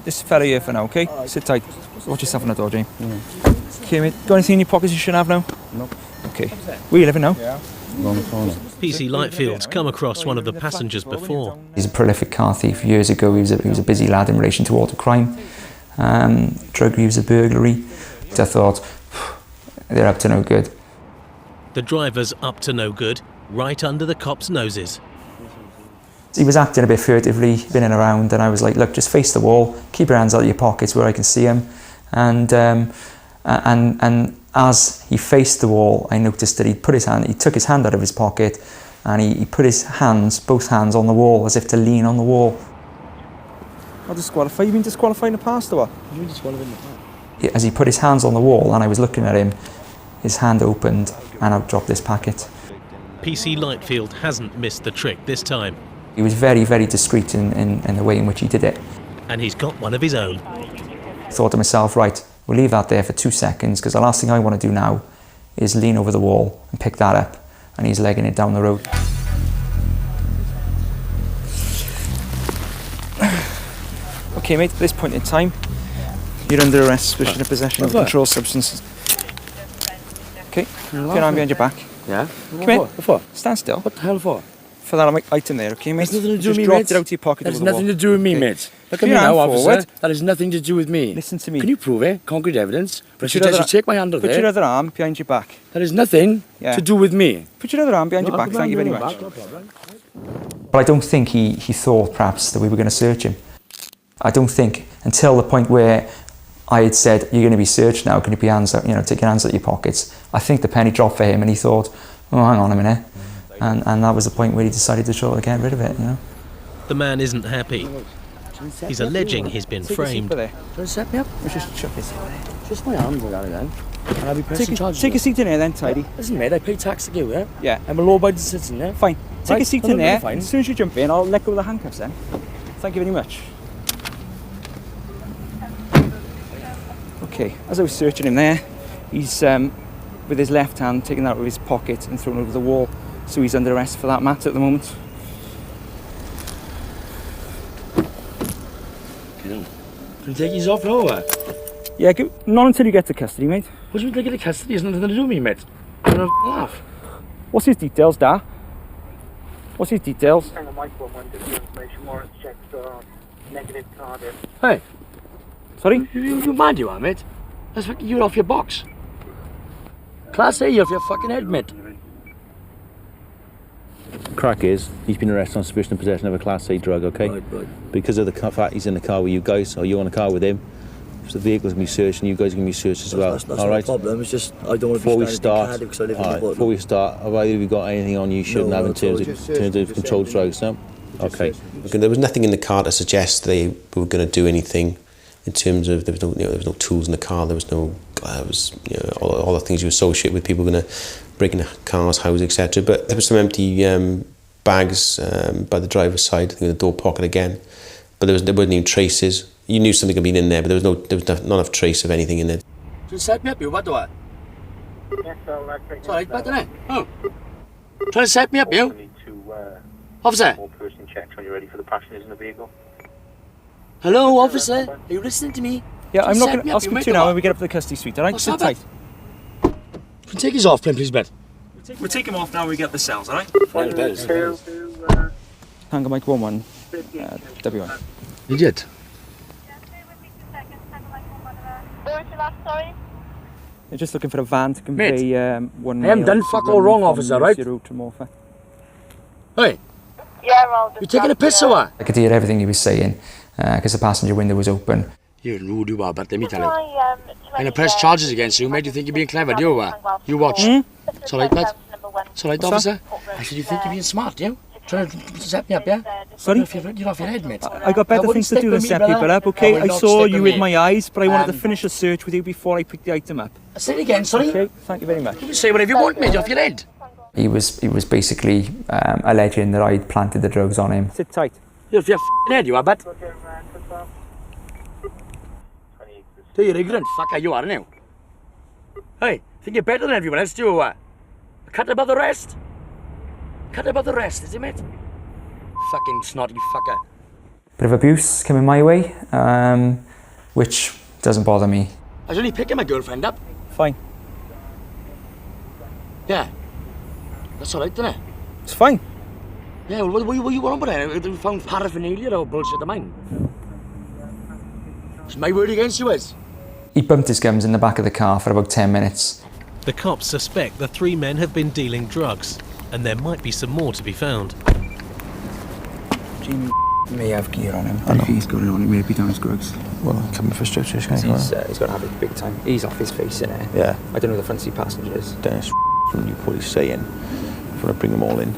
this fella here for now, okay? Sit tight. Watch yourself on the door, Jane. Okay, mate. Got anything in your pockets you shouldn't have now? No. Okay. Where are you living now? Yeah. Around the corner. PC Lightfield's come across one of the passengers before. He's a prolific car thief. Years ago, he was a busy lad in relation to auto crime, drug use, burglary. I thought, they're up to no good. The driver's up to no good, right under the cops' noses. He was acting a bit furtively, spinning around, and I was like, look, just face the wall, keep your hands out of your pockets where I can see him. And as he faced the wall, I noticed that he took his hand out of his pocket, and he put his hands, both hands, on the wall, as if to lean on the wall. I'll disqualify. You been disqualified in the past, or what? You been disqualified in the past? As he put his hands on the wall, and I was looking at him, his hand opened, and out dropped this packet. PC Lightfield hasn't missed the trick this time. He was very, very discreet in the way in which he did it. And he's got one of his own. I thought to myself, right, we'll leave that there for 2 seconds, because the last thing I want to do now is lean over the wall and pick that up, and he's legging it down the road. Okay, mate, at this point in time, you're under arrest, suspicion of possession of controlled substances. Okay, put your arm behind your back. Yeah? Come here. What for? Stand still. What the hell for? For that item there, okay, mate? That's nothing to do Just with me, dropped mate. it out of your pocket. That has over the nothing wall. to do with me, Okay. mate. Look Put at me your now, hand officer. forward. That has nothing to do with me. Listen to me. Can you prove it? Concrete evidence. But I Put suggest your you take my hand out Put there. your other arm behind your back. That has nothing to do with me. Put your other arm behind your No, back, thank you very much. No problem. But I don't think he thought perhaps that we were going to search him. I don't think until the point where I had said, you're going to be searched now, can you put your hands out, take your hands out your pockets. I think the penny dropped for him and he thought, oh, hang on a minute. And that was the point where he decided to try to get rid of it, The man isn't happy. He's alleging he's been framed. Trying to set me up? Just chuck this. Just my arms like that again. And I'll be pressing charges. Take a seat in there then, tidy. Listen, mate, I pay tax to you, yeah? Yeah. I'm a law-abiding citizen, yeah? Fine. Take Right, a seat I'm in not there. fine. As soon as you jump in, I'll let go of the handcuffs then. Thank you very much. Okay, as I was searching him there, he's with his left hand taken that out of his pocket and thrown over the wall. So he's under arrest for that matter at the moment. Can you take these off now, or? Yeah, not until you get to custody, mate. What do you mean take it to custody? It's nothing to do with me, mate. I'm gonna laugh. What's his details, Da? What's his details? Hang on, my phone went to the information warrants check negative Cardiff. Hey. Sorry? You mind you are, mate? That's fucking you off your box. Class A, you're off your fucking head, mate. Crack is, he's been arrested on suspicion of possession of a Class A drug, okay? Right. Because of the fact he's in the car with you guys, or you're in the car with him, so the vehicle's going to be searched and you guys are going to be searched as well. That's all not right? a problem, it's just I don't want to be standing in Cardiff because I live in the bottom. Before we start, have either of you got anything on you shouldn't have in terms of controlled drugs, no? Okay. There was nothing in the car to suggest they were going to do anything in terms of there was no tools in the car, there was no gloves, all the things you associate with people going to break into cars, houses, etc. But there was some empty bags by the driver's side, I think in the door pocket again. But there wasn't even traces. You knew something had been in there, but there was not enough trace of anything in there. Just set me up, you, what do I? Yes, I'll take It's alright, but then, oh. Trying to set me up, you? need to Officer? more person checks when you're ready for the passengers in the vehicle. Hello, officer? Are you listening to me? Yeah, I'm Just not set going me to... I'll up, you speak mate, to you now or when we get up to the custody suite, alright? What's Sit that, tight. Can you take his off, please, bed? We'll take him off now when we get up the cells, alright? Fine, bed. Hangar Mike 11, W1. Idiot. You're just looking for a van to convey one I haven't male done to fuck all run wrong, from officer, right? Zero to Morpeth. Hey, Yeah, well, you taking a piss or what? I could hear everything he was saying because the passenger window was open. You're rude, you are, but let me tell you. I'm gonna press charges against you, mate. You think you're being clever, do you? You watch. It's alright, mate. It's alright, officer. I said, you think you're being smart, do you? Trying to set me up, yeah? Sorry? You're off your head, mate. I got better things to do than set people up, okay? I saw you with my eyes, but I wanted to finish the search with you before I picked the item up. Say it again, sorry. Okay, thank you very much. You can say whatever you want, mate. You're off your head. He was basically alleging that I'd planted the drugs on him. Sit tight. You're off your head, you are, but. So you're ignorant fucker, you are now. Hey, think you're better than everyone else, do you? Cut above the rest. Cut above the rest, is it, mate? Fucking snotty fucker. Bit of abuse coming my way, which doesn't bother me. I was only picking my girlfriend up. Fine. Yeah. That's alright, isn't it? It's fine. Yeah, well, what you want about it? We found paraphernalia or bullshit of mine. It's my word against yours. He bumped his gums in the back of the car for about 10 minutes. The cops suspect the three men have been dealing drugs, and there might be some more to be found. Jimmy may have gear on him. I know. If he's got it on him, maybe down his drugs. Well, coming for strip search, can't He's got to have it big time. He's off his face in it. Yeah. I don't know who the front seat passenger is. Dennis from you police saying, if I bring them all in.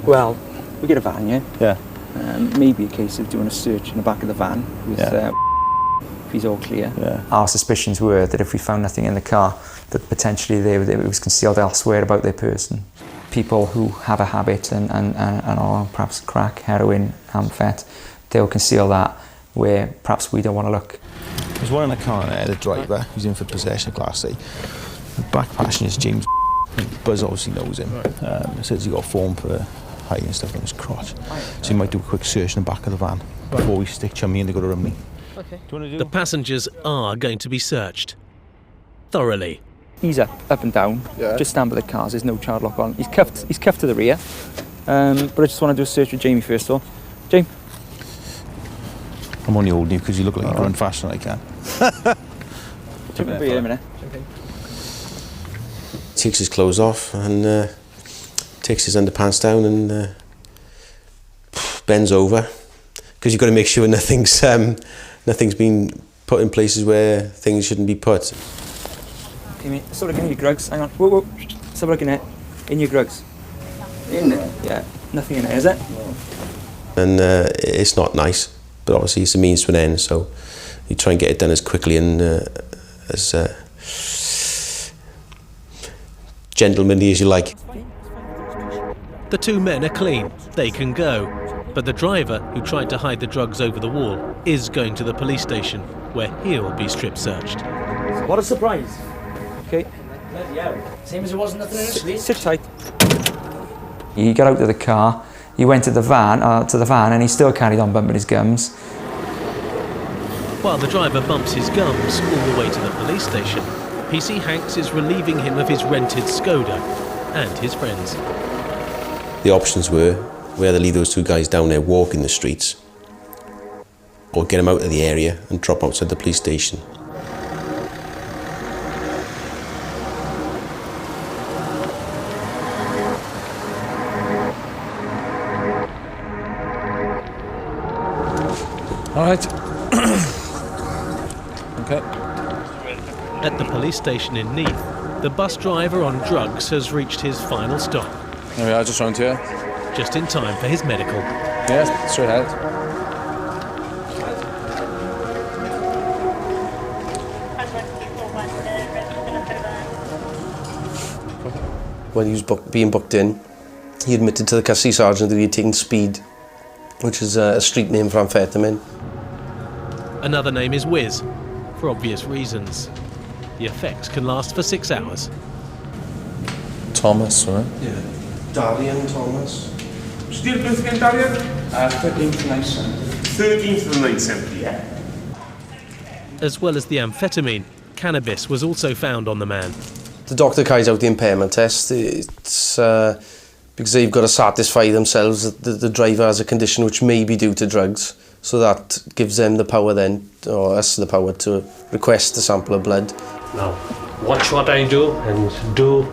Well, we get a van, yeah? Yeah. Maybe a case of doing a search in the back of the van with if he's all clear. Yeah. Our suspicions were that if we found nothing in the car, that potentially it was concealed elsewhere about their person. People who have a habit and are perhaps crack, heroin, amphet, they'll conceal that where perhaps we don't want to look. There's one in the car there, the driver, who's in for possession of Class C. Back passenger's James. Buzz obviously knows him. Says he got form for height and stuff on his crotch. So he might do a quick search in the back of the van before we stick Chummy and they go to Rumney. The passengers are going to be searched thoroughly. He's up and down, just stand by the cars, there's no child lock on. He's cuffed to the rear. But I just want to do a search with Jamie first of all. Jamie? I'm only holding you because you look like you run faster than I can. Jump over here in a minute. Takes his clothes off and takes his underpants down and bends over because you've got to make sure nothing's been put in places where things shouldn't be put. Okay, mate, stop looking at your grugs. Hang on. Whoa. Stop looking at in your grugs. In there? Yeah, nothing in there, is it? No. And it's not nice, but obviously it's a means to an end, so you try and get it done as quickly and as gentlemanly as you like. The two men are clean, they can go. But the driver, who tried to hide the drugs over the wall, is going to the police station, where he'll be strip searched. What a surprise. Okay. Same as it was nothing in the street. Sit tight. He got out of the car, he went to the van, and he still carried on bumping his gums. While the driver bumps his gums all the way to the police station, PC Hanks is relieving him of his rented Skoda and his friends. The options were whether leave those two guys down there walking the streets or get them out of the area and drop outside the police station. All right. Okay. At the police station in Neath, the bus driver on drugs has reached his final stop. There we are, just round here. Just in time for his medical. Yes, straight ahead. When he was being booked in, he admitted to the custody sergeant that he had taken speed, which is a street name for amphetamine. Another name is Whiz, for obvious reasons. The effects can last for 6 hours. Thomas, right? Yeah. Darian Thomas. Still birth again, Darian? 13th of 970. 13th of 970, yeah? As well as the amphetamine, cannabis was also found on the man. The doctor carries out the impairment test. It's because they've got to satisfy themselves that the driver has a condition which may be due to drugs. So that gives them the power then, or us the power to request a sample of blood. Now, watch what I do and do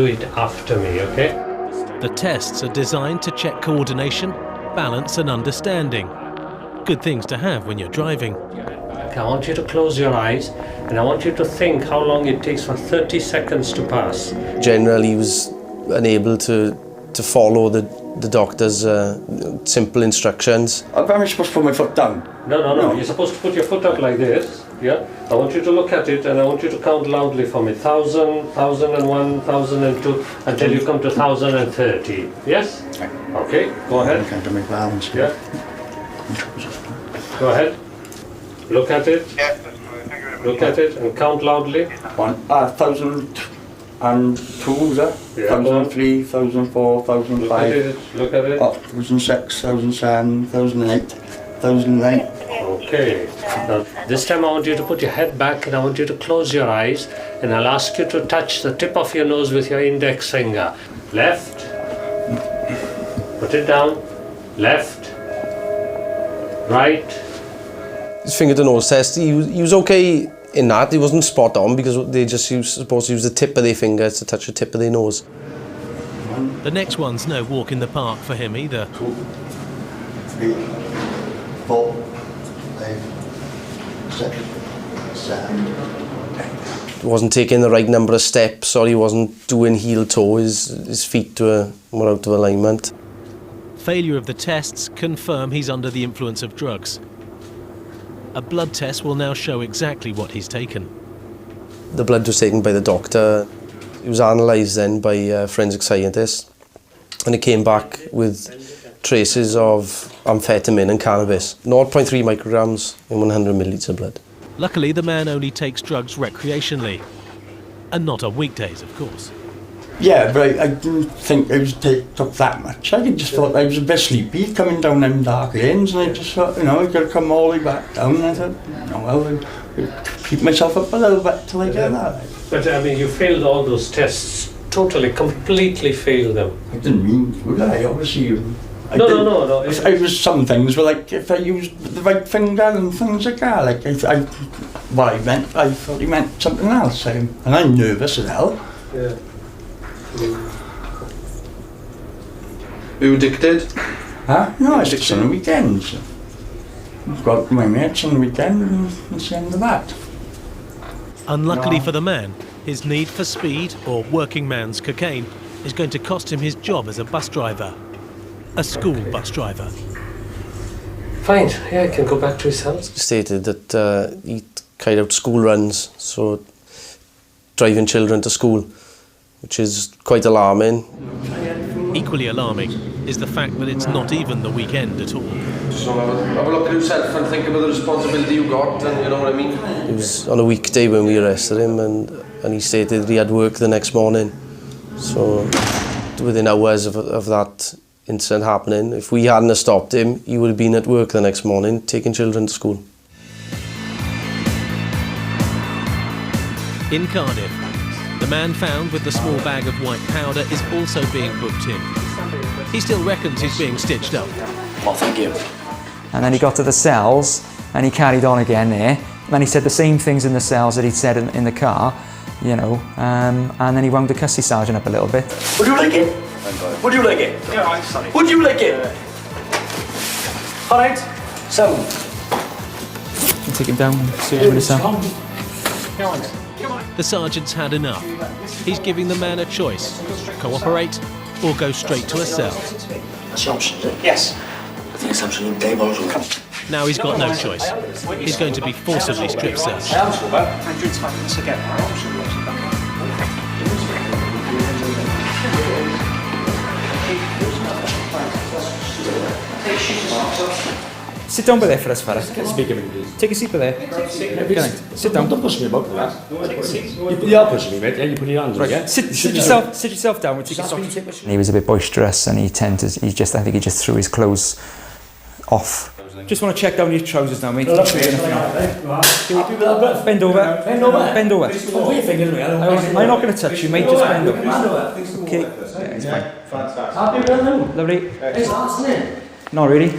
it after me, okay? The tests are designed to check coordination, balance and understanding. Good things to have when you're driving. Okay, I want you to close your eyes and I want you to think how long it takes for 30 seconds to pass. Generally, he was unable to follow the doctor's simple instructions. Am I supposed to put my foot down? No. You're supposed to put your foot up like this, yeah? I want you to look at it and I want you to count loudly for me. 1,000, 1,001, 1,002, until you come to 1,030. Yes? Okay, go ahead. I can't make balance. Yeah. Go ahead. Look at it. Look at it and count loudly. 1,002, is that? 1,003, 1,004, 1,005. Look at it. 1,006, 1,007, 1,008, 1,009. Okay. Now, this time I want you to put your head back and I want you to close your eyes and I'll ask you to touch the tip of your nose with your index finger. Left. Put it down. Left. Right. His finger to nose test, he was okay in that. He wasn't spot on because they just supposed to use the tip of their finger to touch the tip of their nose. The next one's no walk in the park for him either. 2, 3, 4, 5, 6, 7. He wasn't taking the right number of steps, or he wasn't doing heel toe. His feet were out of alignment. Failure of the tests confirm he's under the influence of drugs. A blood test will now show exactly what he's taken. The blood was taken by the doctor. It was analysed then by a forensic scientist, and it came back with traces of amphetamine and cannabis. 0.3 micrograms in 100 millilitres of blood. Luckily, the man only takes drugs recreationally. and not on weekdays, of course. Yeah, but I didn't think it took that much. I just thought I was a bit sleepy coming down them dark lanes, and I just thought, you know, I got to come all the way back down. And I thought, no, well, I'll keep myself up a little bit till I get that. But I mean, you failed all those tests, totally, completely failed them. I didn't mean to, I obviously. No. It was some things were like if I used the right finger and things like that. Like I thought he meant something else, and I'm nervous as hell. Yeah. Are you addicted? Huh? No, it's just on the weekends. I've got my mates on the weekend and it's the end of that. Unluckily for the man, his need for speed, or working man's cocaine, is going to cost him his job as a bus driver. A school bus driver. Fine, yeah, I can go back to his house. Stated that he carried out school runs, so driving children to school, which is quite alarming. Equally alarming is the fact that it's not even the weekend at all. So have a look at yourself and think about the responsibility you got, and you know what I mean? It was on a weekday when we arrested him, and he stated that he had work the next morning. So within hours of that incident happening, if we hadn't have stopped him, he would have been at work the next morning taking children to school. In Cardiff, the man found with the small bag of white powder is also being booked in. He still reckons he's being stitched up. Well, thank you. And then he got to the cells and he carried on again there. And then he said the same things in the cells that he'd said in the car, you know, and then he wound the custody sergeant up a little bit. Would you like it? Would you like it? Yeah, I'm sorry. Would you like it? All right. So. You take him down, search him in the cell. The sergeant's had enough. He's giving the man a choice: cooperate or go straight to a cell. That's the option, is it? Yes. I think it's absolutely diabolical. Now he's got no choice. He's going to be forcibly strip searched. Sit down by there for us, fella. Take a seat by there. Sit down. Don't push me about that. You are pushing me, mate. You put your hands on it. Sit yourself down. We'll take a seat. He was a bit boisterous, and I think he just threw his clothes off. Just want to check down your trousers now, mate. Bend over. Bend over. I'm not going to touch you, mate. Just bend over. Okay. Yeah, it's fine. Lovely. Not really.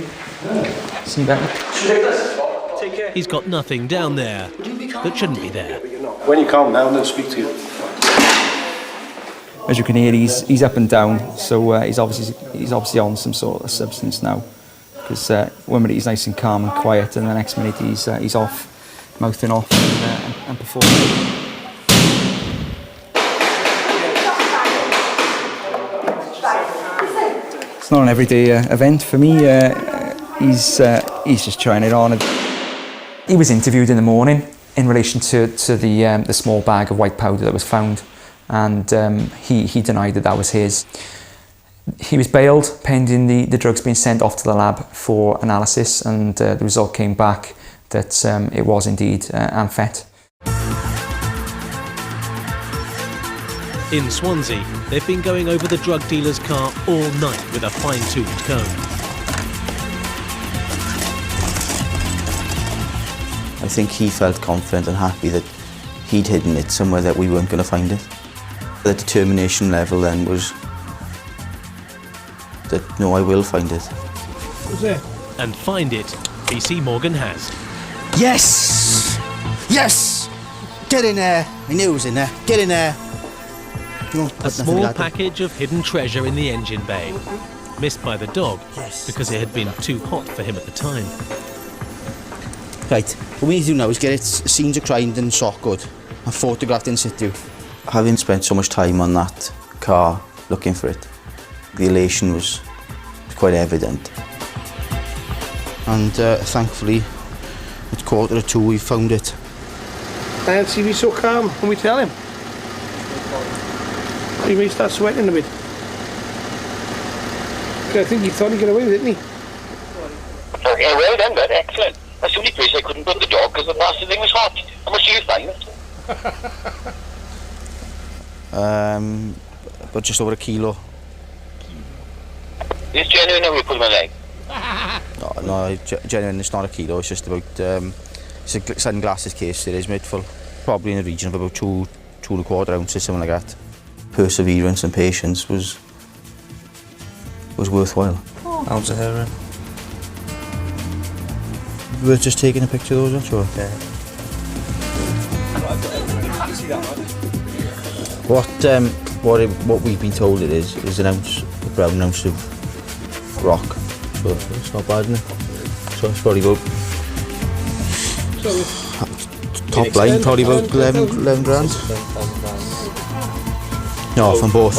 See you back. He's got nothing down there that shouldn't be there. When you calm down, they'll speak to you. As you can hear, he's up and down, so he's obviously on some sort of substance now. Because one minute he's nice and calm and quiet, and the next minute he's off, mouthing off and performing. It's not an everyday event for me. He's just trying it on. He was interviewed in the morning in relation to the small bag of white powder that was found, and he denied that was his. He was bailed pending the drugs being sent off to the lab for analysis, and the result came back that it was indeed amphet. In Swansea, they've been going over the drug dealer's car all night with a fine-toothed comb. I think he felt confident and happy that he'd hidden it somewhere that we weren't going to find it. The determination level then was that, no, I will find it. What's there? And find it, BC Morgan has. Yes! Yes! Get in there! I knew it was in there. Get in there! A small package of hidden treasure in the engine bay. Missed by the dog because it had been too hot for him at the time. Right, what we need to do now is get it scenes of crime and shot good and photographed in situ. Having spent so much time on that car looking for it, the elation was quite evident. And thankfully, at 1:45 we found it. I'll see me so calm when we tell him. He may start sweating a bit. I think he thought he'd get away with it, didn't he? Okay, well done, bud. Excellent. That's the only place I couldn't put the dog because the bastard thing was hot. How much do you find? About just over a kilo. Is this genuine or we put him on leg? No, genuine, it's not a kilo, it's just about, it's a sunglasses case, it is made full. Probably in the region of about 2.25 ounces, something like that. Perseverance and patience was worthwhile. Ounce of heroin. We were just taking a picture of those, I'm sure. Yeah. What we've been told it is an ounce, a brown ounce of rock. So it's not bad, isn't it? So it's probably about top line, probably about 11 grand. No, from both.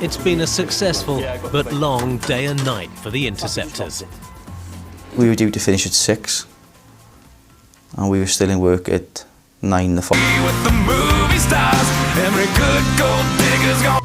It's been a successful but long day and night for the interceptors. We were due to finish at 6, and we were still in work at 9 the following. With the movie stars, every good gold digger's gone.